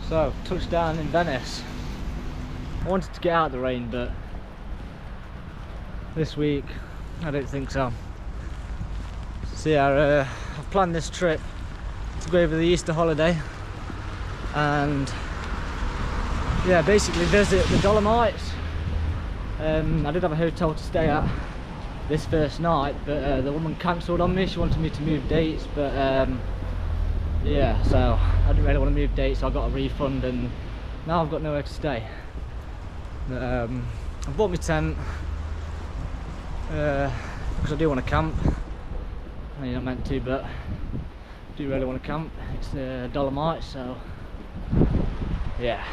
So, touchdown in Venice. I wanted to get out of the rain, but this week I don't think so. So yeah, I've planned this trip to go over the Easter holiday and yeah, basically visit the Dolomites. I did have a hotel to stay at this first night, but the woman cancelled on me. She wanted me to move dates, but yeah, so I didn't really want to move dates, so I got a refund and now I've got nowhere to stay. But, I bought my tent because I do want to camp. I know you're not meant to, but I do really want to camp. It's the Dolomites, so yeah.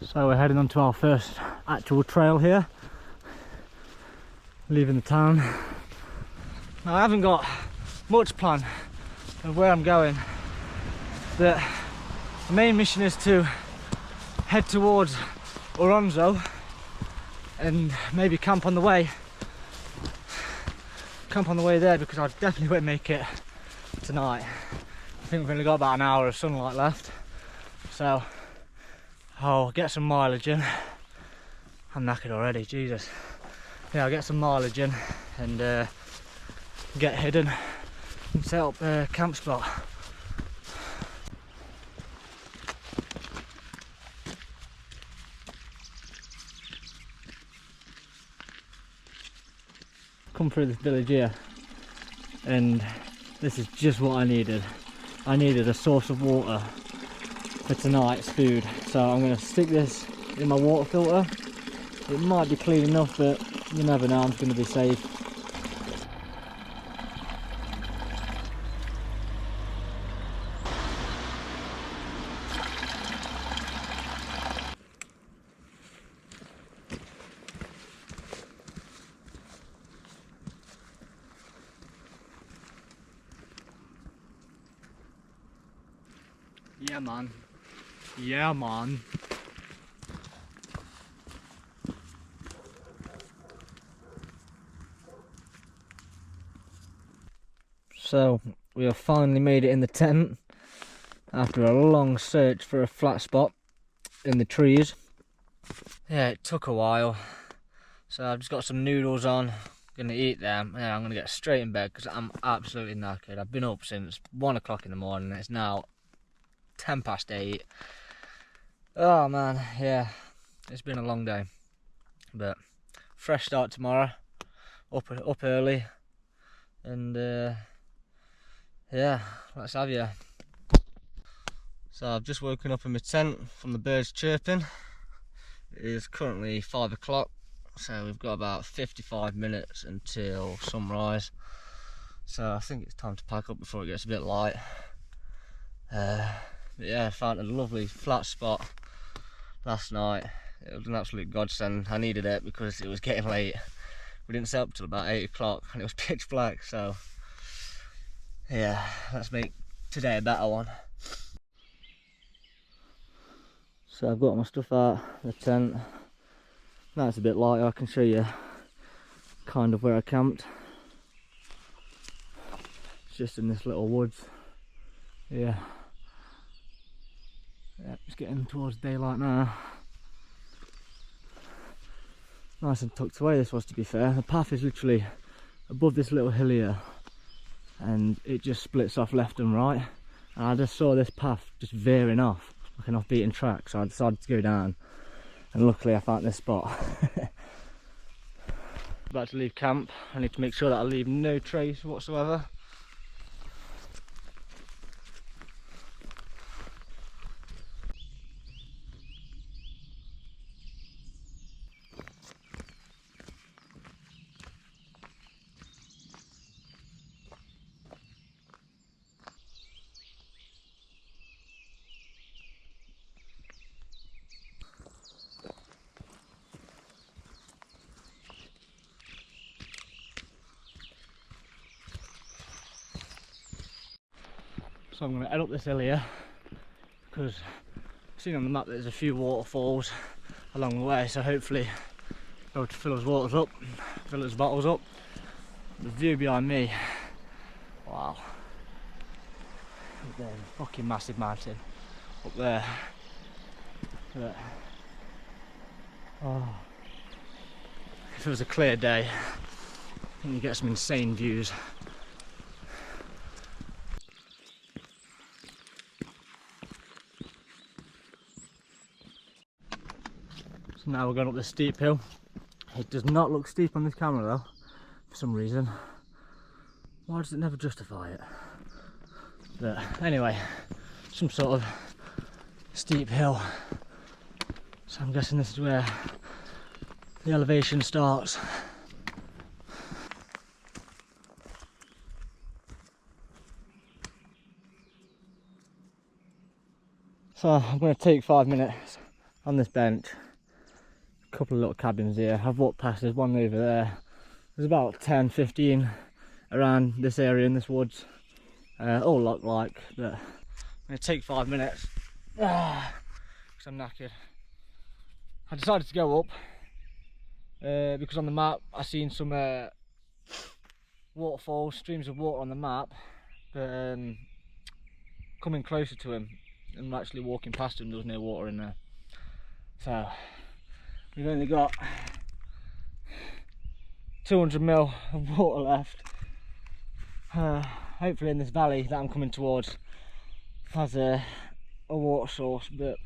So we're heading on to our first actual trail here, leaving the town. Now, I haven't got much plan of where I'm going, but the main mission is to head towards Oronzo and maybe camp on the way. Camp on the way there, because I definitely won't make it tonight. I think we've only got about an hour of sunlight left, so I'll get some mileage in. I'm knackered already, Jesus. Yeah, I'll get some mileage in and get hidden and set up a camp spot. Come through this village here and this is just what I needed. I needed a source of water for tonight's food, so I'm going to stick this in my water filter. It might be clean enough, but you never know, I'm going to be safe. Yeah man, yeah man. So we have finally made it in the tent after a long search for a flat spot in the trees. Yeah, it took a while, so I've just got some noodles on, gonna eat them, and then I'm gonna get straight in bed because I'm absolutely knackered. I've been up since 1 o'clock in the morning. It's now 8:10. Oh man, yeah, it's been a long day, but fresh start tomorrow. Up early, and yeah, let's have you. So I've just woken up in my tent from the birds chirping. It is currently 5 o'clock, so we've got about 55 minutes until sunrise. So I think it's time to pack up before it gets a bit light. But yeah, I found a lovely flat spot last night. It was an absolute godsend. I needed it because it was getting late. We didn't set up till about 8 o'clock and it was pitch black, so yeah, let's make today a better one. So I've got my stuff out the tent. Now it's a bit lighter, I can show you kind of where I camped. It's just in this little woods. Yeah, it's getting towards daylight now. Nice and tucked away this was, to be fair. The path is literally above this little hill here and it just splits off left and right, and I just saw this path just veering off like an off-beaten track, so I decided to go down and luckily I found this spot. About to leave camp. I need to make sure that I leave no trace whatsoever. So I'm going to head up this hill here because I've seen on the map that there's a few waterfalls along the way, so hopefully be able to fill his waters up, fill his bottles up. The view behind me, wow. There's a fucking massive mountain up there. But, oh, if it was a clear day, I think you get some insane views. So now we're going up this steep hill. It does not look steep on this camera though, for some reason. Why does it never justify it? But anyway, some sort of steep hill. So I'm guessing this is where the elevation starts. So I'm going to take 5 minutes on this bench. A couple of little cabins here. I've walked past, there's one over there. There's about 10, 15 around this area in this woods. All look like, but I'm going to take 5 minutes because I'm knackered. I decided to go up because on the map I seen some waterfalls, streams of water on the map, but coming closer to him and actually walking past him, there was no water in there. So we've only got 200 ml of water left. Hopefully in this valley that I'm coming towards has a water source. But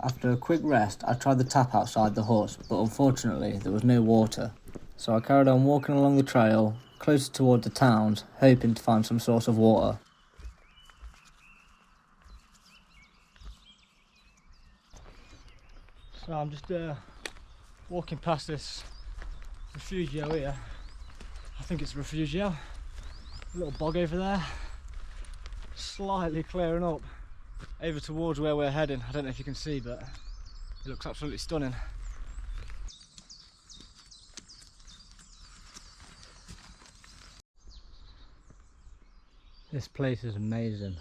after a quick rest, I tried the tap outside the hut, but unfortunately there was no water. So I carried on walking along the trail, closer toward the towns, hoping to find some source of water. So I'm just walking past this refugio here. I think it's a refugio. A little bog over there. Slightly clearing up over towards where we're heading. I don't know if you can see, but it looks absolutely stunning. This place is amazing.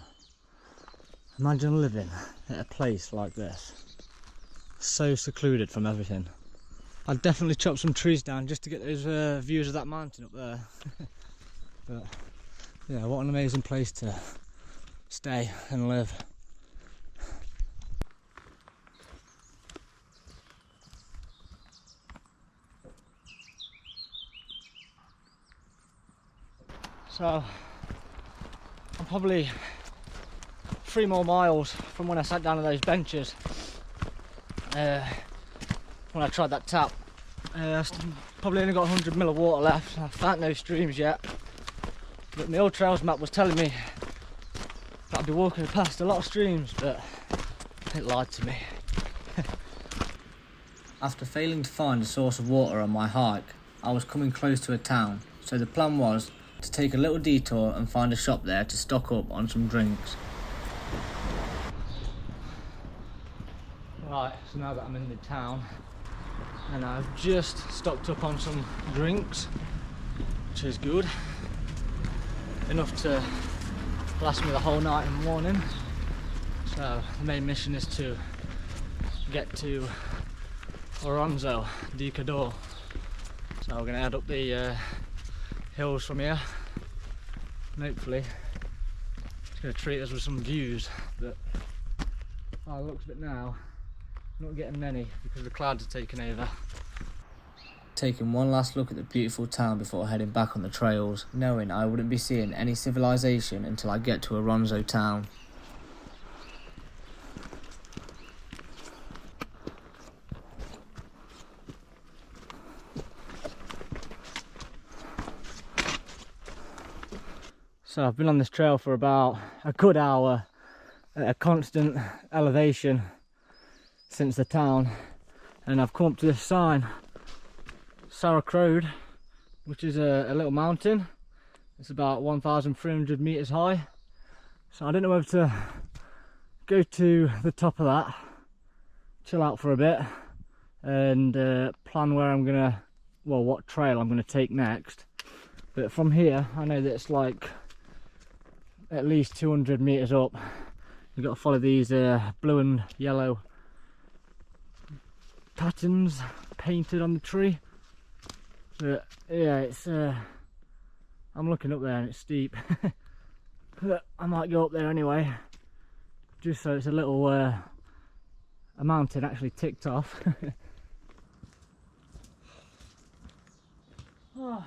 Imagine living at a place like this. So secluded from everything. I'd definitely chop some trees down just to get those views of that mountain up there. But yeah, what an amazing place to stay and live. So I'm probably 3 more miles from when I sat down on those benches when I tried that tap. Probably only got 100 ml of water left. I found no streams yet, but my old trails map was telling me that I'd be walking past a lot of streams, but it lied to me. After failing to find a source of water on my hike, I was coming close to a town, so the plan was to take a little detour and find a shop there to stock up on some drinks. Right, so now that I'm in the town, and I've just stocked up on some drinks, which is good. Enough to last me the whole night and morning. So the main mission is to get to Oronzo di Cador. So we're going to head up the hills from here, and hopefully it's going to treat us with some views. But by the looks of it now, not getting many because the clouds are taking over. Taking one last look at the beautiful town before heading back on the trails, knowing I wouldn't be seeing any civilization until I get to Oronzo town. So I've been on this trail for about a good hour at a constant elevation since the town, and I've come up to this sign, Sarrock Road, which is a little mountain. It's about 1,300 meters high. So I don't know whether to go to the top of that, chill out for a bit, and plan where I'm gonna, well, what trail I'm gonna take next. But from here, I know that it's like at least 200 meters up. You've got to follow these blue and yellow patterns painted on the tree. But yeah, it's I'm looking up there and it's steep. But I might go up there anyway, just so it's a little a mountain actually ticked off. Oh.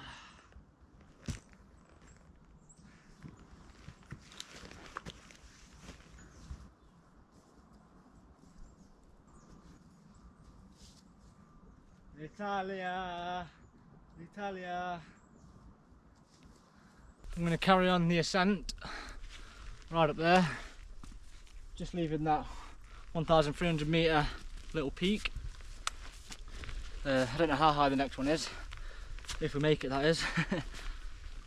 Italia, Italia. I'm going to carry on the ascent right up there, just leaving that 1,300 metre little peak. I don't know how high the next one is, if we make it, that is.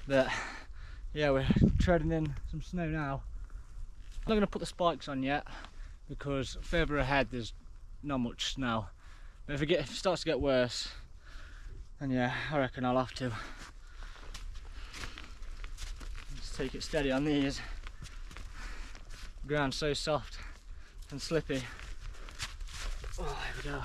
But yeah, we're treading in some snow now. I'm not going to put the spikes on yet because further ahead there's not much snow. But if it starts to get worse, then yeah, I reckon I'll have to. Just take it steady on these. The ground's so soft and slippy. Oh, here we go.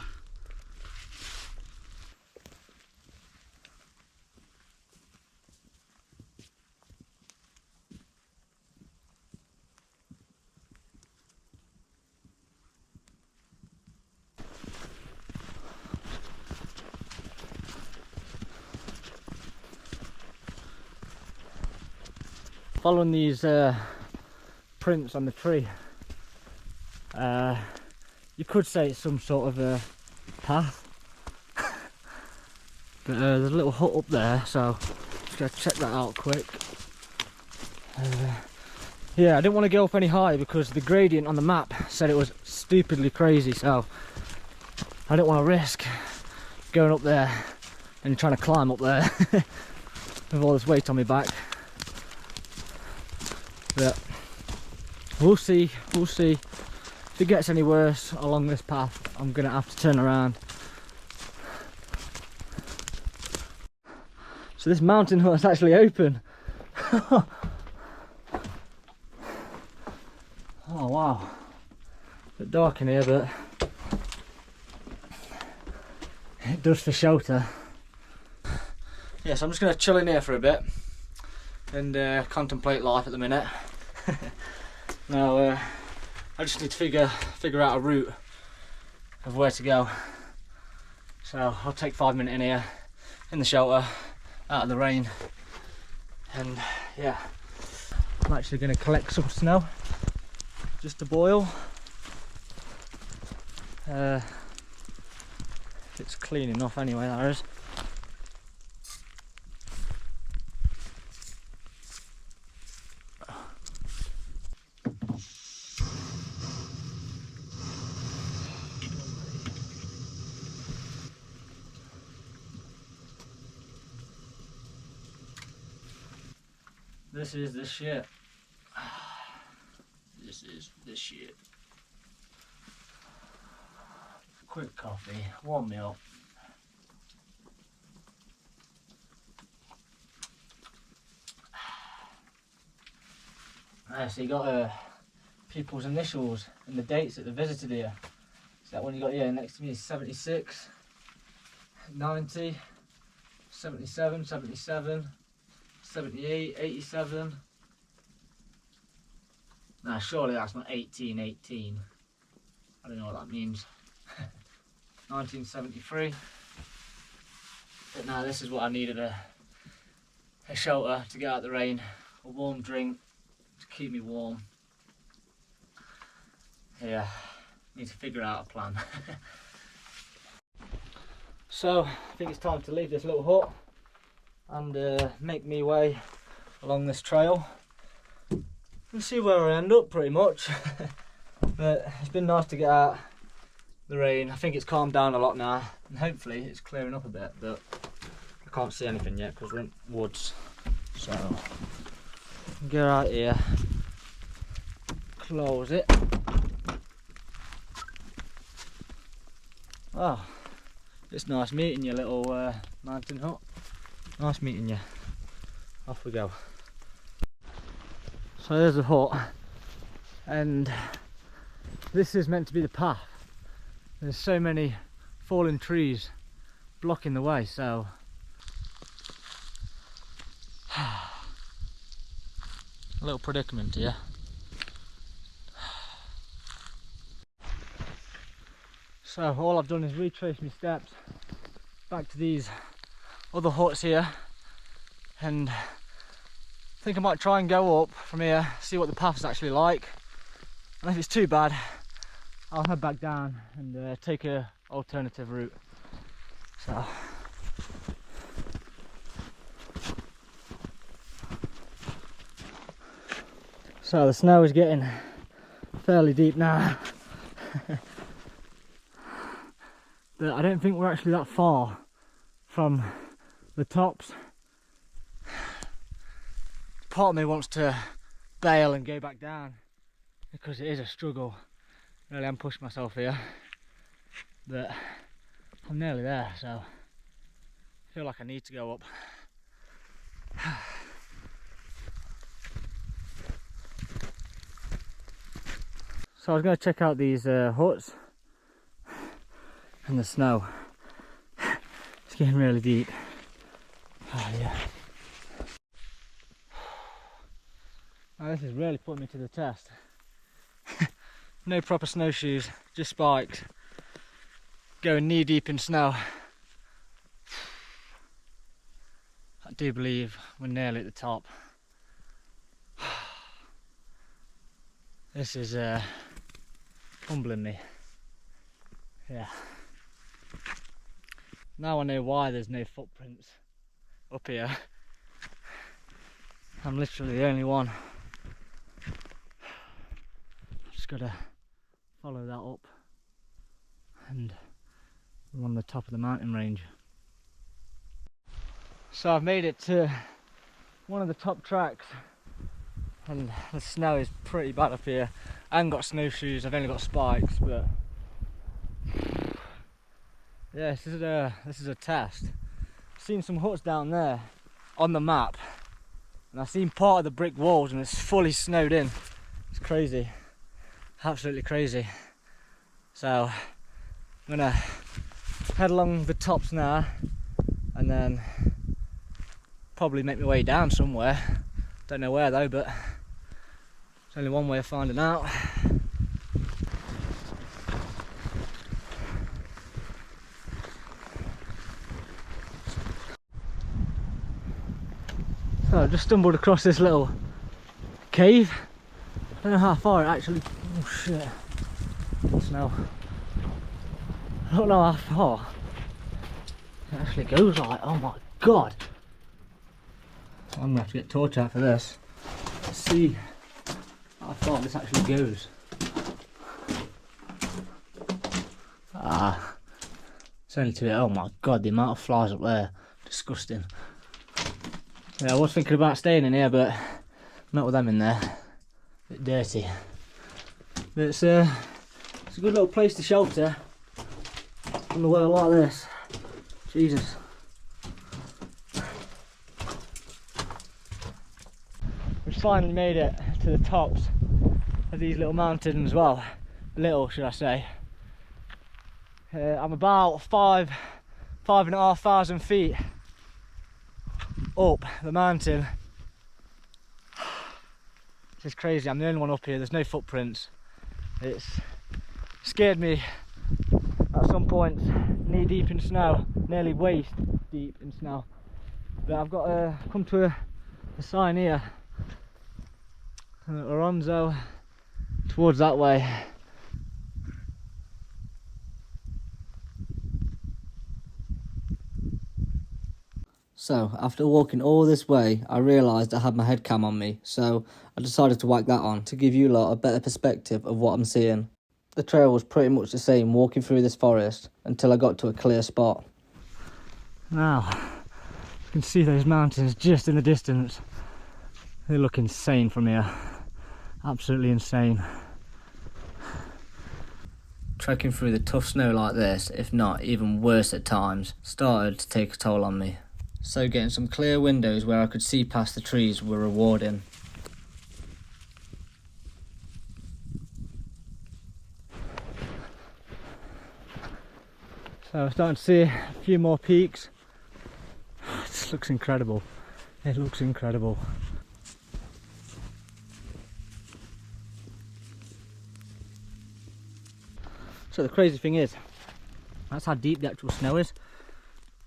Following these prints on the tree, you could say it's some sort of a path, but there's a little hut up there, so just gotta check that out quick. Yeah, I didn't want to go up any higher because the gradient on the map said it was stupidly crazy, so I didn't want to risk going up there and trying to climb up there with all this weight on my back. But we'll see, we'll see. If it gets any worse along this path, I'm gonna have to turn around. So this mountain hut is actually open. Oh wow. A bit dark in here, but it does for shelter. Yeah, so I'm just gonna chill in here for a bit and contemplate life at the minute. Now I just need to figure out a route of where to go. So I'll take 5 minutes in here, in the shelter, out of the rain, and yeah, I'm actually going to collect some snow just to boil. It's clean enough anyway, that is. This is the shit. This is the shit. Quick coffee, warm me up. So you got people's initials and the dates that they visited here. So that one you got here next to me is 76, 90, 77, 77. 78, 87. Nah, surely that's not 1818. I don't know what that means. 1973. But now this is what I needed, a shelter to get out of the rain, a warm drink to keep me warm. Yeah, need to figure out a plan. So I think it's time to leave this little hut and make me way along this trail and see where I end up, pretty much. But it's been nice to get out the rain. I think it's calmed down a lot now and hopefully it's clearing up a bit, but I can't see anything yet because we're in woods. So get out here, close it. Oh, it's nice meeting you, little mountain hut. Nice meeting you. Off we go. So there's the hut, and this is meant to be the path. There's so many fallen trees blocking the way, so a little predicament here. So all I've done is retrace my steps back to these other huts here, and I think I might try and go up from here, see what the path is actually like, and if it's too bad I'll head back down and take a alternative route. So the snow is getting fairly deep now. But I don't think we're actually that far from the tops. Part of me wants to bail and go back down because it is a struggle. Really, I'm pushing myself here, but I'm nearly there, so I feel like I need to go up. So I was going to check out these huts and the snow. It's getting really deep. Oh yeah. Now this is really putting me to the test. No proper snowshoes, just spikes. Going knee deep in snow. I do believe we're nearly at the top. This is humbling me. Yeah. Now I know why there's no footprints up here. I'm literally the only one. I've just got to follow that up, and we're on the top of the mountain range. So I've made it to one of the top tracks, and the snow is pretty bad up here. I haven't got snowshoes, I've only got spikes, but yeah, this is a test. I've seen some huts down there on the map, and I've seen part of the brick walls and it's fully snowed in. It's crazy, absolutely crazy. So I'm gonna head along the tops now and then probably make my way down somewhere. Don't know where though, but there's only one way of finding out. So I just stumbled across this little cave. I don't know how far it actually... Oh shit. Snow. I don't know how far it actually goes like. Oh my god. I'm gonna have to get a torch out for this. Let's see how far this actually goes. Ah. It's only to it. Oh my god, the amount of flies up there. Disgusting. Yeah, I was thinking about staying in here, but not with them in there. A bit dirty. But it's a good little place to shelter on the world like this. Jesus. We've finally made it to the tops of these little mountains as well. Little, should I say. I'm about 5,500 feet up the mountain. This is crazy. I'm the only one up here. There's no footprints. It's scared me at some points, knee deep in snow, nearly waist deep in snow. But I've got to come to a sign here. Oronzo towards that way. So after walking all this way, I realised I had my head cam on me, so I decided to whack that on to give you lot a better perspective of what I'm seeing. The trail was pretty much the same walking through this forest until I got to a clear spot. Now, you can see those mountains just in the distance. They look insane from here. Absolutely insane. Trekking through the tough snow like this, if not even worse at times, started to take a toll on me. So getting some clear windows where I could see past the trees were rewarding. So I'm starting to see a few more peaks. This looks incredible. It looks incredible. So the crazy thing is, that's how deep the actual snow is.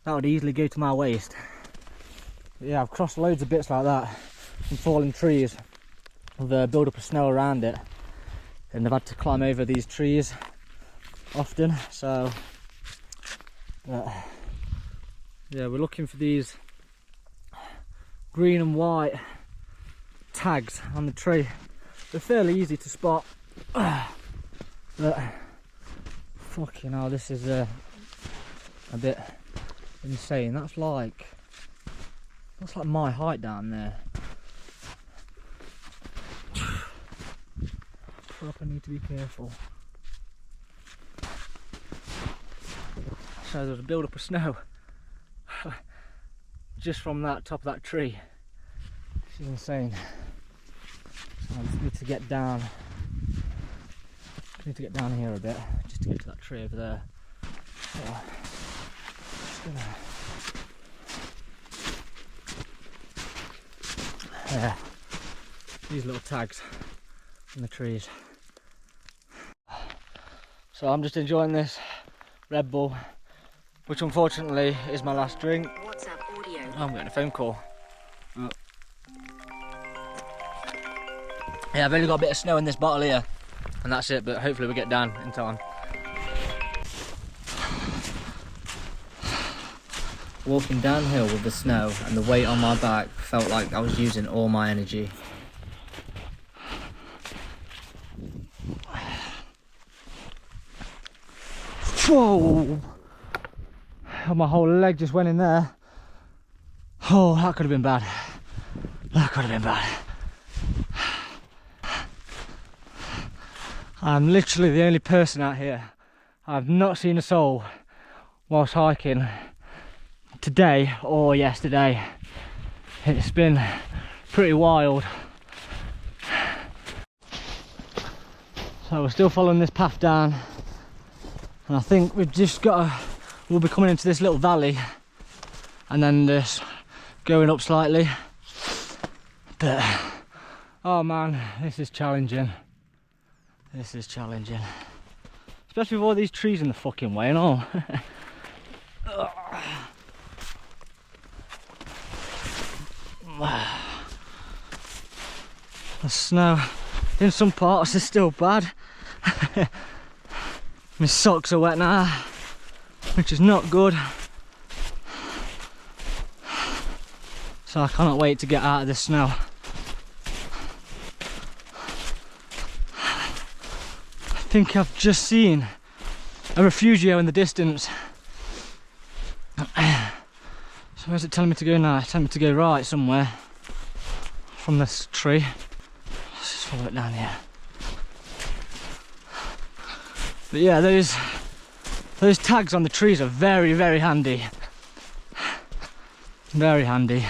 That would easily go to my waist. But yeah, I've crossed loads of bits like that from falling trees with a build up of snow around it, and I've had to climb over these trees often. So yeah, we're looking for these green and white tags on the tree. They're fairly easy to spot, but fucking hell, this is a bit insane. That's like my height down there. Proper need to be careful. So there's a build up of snow just from that top of that tree. This is insane. So I just need to get down. Need to get down here a bit just to get to that tree over there. So, just gonna... Yeah, these little tags in the trees. So I'm just enjoying this Red Bull, which unfortunately is my last drink. WhatsApp audio. Oh, I'm getting a phone call. Yeah, I've only got a bit of snow in this bottle here, and that's it, but hopefully we get down in time. Walking downhill with the snow and the weight on my back felt like I was using all my energy. Whoa! Oh, my whole leg just went in there. Oh, that could have been bad. That could have been bad. I'm literally the only person out here. I've not seen a soul whilst hiking today or yesterday. It's been pretty wild. So we're still following this path down, and I think we've just we'll be coming into this little valley and then this going up slightly. But oh man, this is challenging. This is challenging, especially with all these trees in the fucking way and all. The snow in some parts is still bad. My socks are wet now, which is not good. So I cannot wait to get out of this snow. I think I've just seen a refugio in the distance. So where's it telling me to go now? It's telling me to go right somewhere from this tree. Let's just follow it down here. But yeah, those tags on the trees are very, very handy. Very handy.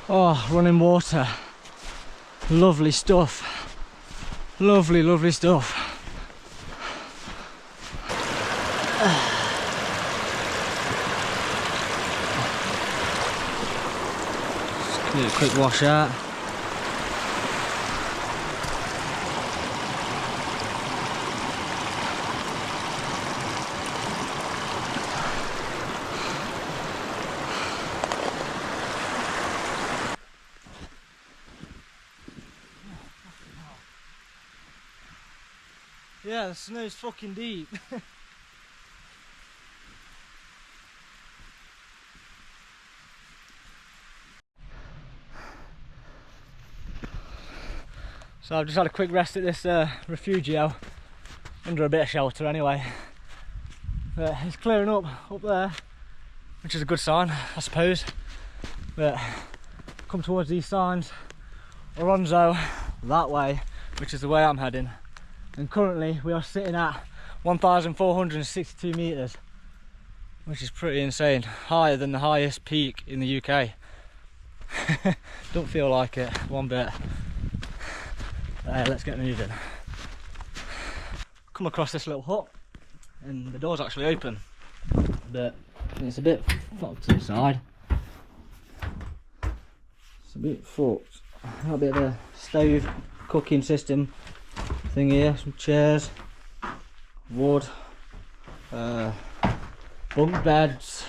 Oh, running water. Lovely stuff. Lovely, lovely stuff. Just do a quick wash out. Yeah, the snow's fucking deep. So I've just had a quick rest at this refugio, under a bit of shelter anyway. But it's clearing up there, which is a good sign, I suppose. But come towards these signs, Oronzo, that way, which is the way I'm heading. And currently we are sitting at 1,462 metres, which is pretty insane. Higher than the highest peak in the UK. Don't feel like it one bit. Let's get moving. Come across this little hut and the door's actually open, but it's a bit fucked inside. It's a bit fucked. A bit of a stove cooking system thing here, some chairs, wood, bunk beds,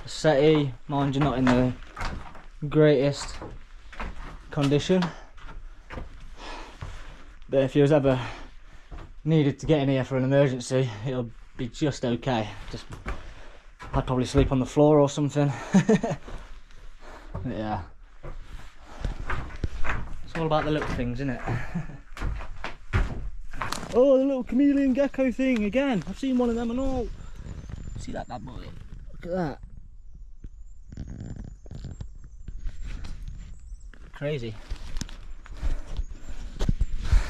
a settee, mind you not in the greatest condition, but if you was ever needed to get in here for an emergency, it'll be just okay. Just I'd probably sleep on the floor or something. Yeah, it's all about the little things, isn't it? Oh, the little chameleon gecko thing again. I've seen one of them and all. See that bad boy? Look at that. Crazy.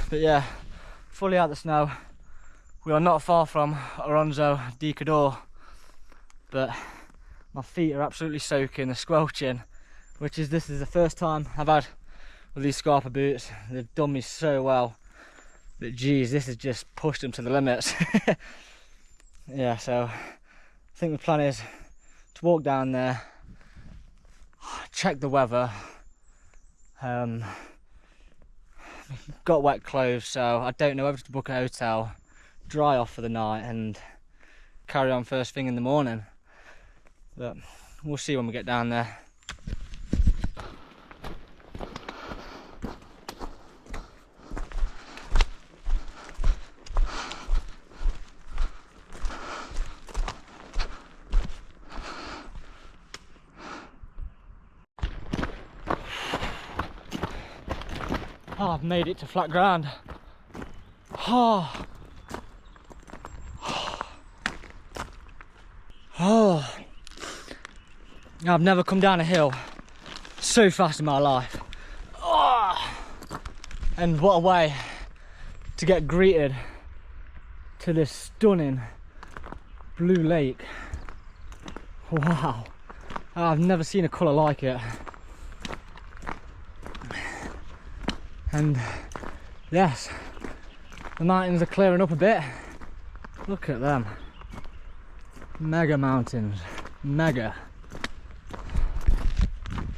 But yeah, fully out of the snow. We are not far from Oronzo di Cadore, but my feet are absolutely soaking, they're squelching, this is the first time I've had with these Scarpa boots. They've done me so well, but geez, this has just pushed them to the limits. Yeah, so I think the plan is to walk down there, check the weather. Got wet clothes, so I don't know whether to book a hotel, dry off for the night and carry on first thing in the morning, but we'll see when we get down there. Oh, I've made it to flat ground. Oh. Oh. I've never come down a hill so fast in my life. Oh. And what a way to get greeted to this stunning blue lake. Wow. I've never seen a colour like it. And yes, the mountains are clearing up a bit. Look at them. Mega mountains, mega.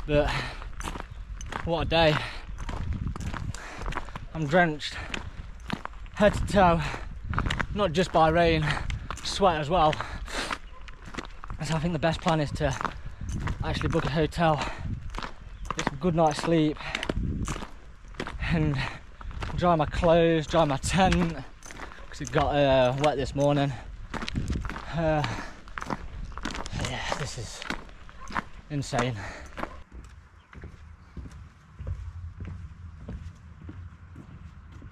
But what a day. I'm drenched head to toe, not just by rain, sweat as well. So I think the best plan is to actually book a hotel, get some good night's sleep, and dry my clothes, dry my tent, because it got wet this morning. Yeah, this is insane.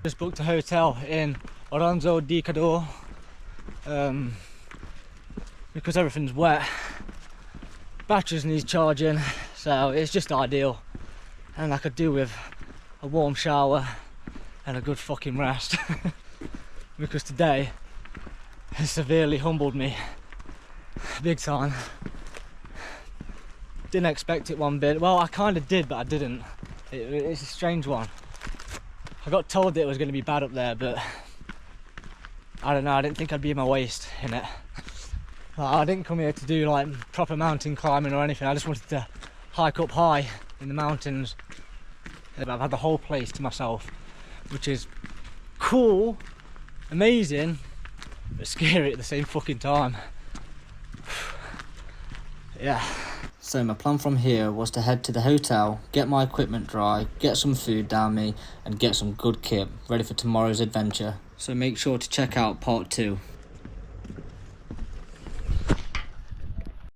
Just booked a hotel in Oronzo di Cadore because everything's wet. Batteries need charging, so it's just ideal, and I could do with a warm shower and a good fucking rest. Because today has severely humbled me, big time. Didn't expect it one bit. Well, I kind of did, but I didn't. It's a strange one. I got told that it was going to be bad up there, but I don't know, I didn't think I'd be in my waist in it. I didn't come here to do like proper mountain climbing or anything. I just wanted to hike up high in the mountains. I've had the whole place to myself, which is cool, amazing, but scary at the same fucking time. Yeah. So my plan from here was to head to the hotel, get my equipment dry, get some food down me, and get some good kit ready for tomorrow's adventure. So make sure to check out part 2.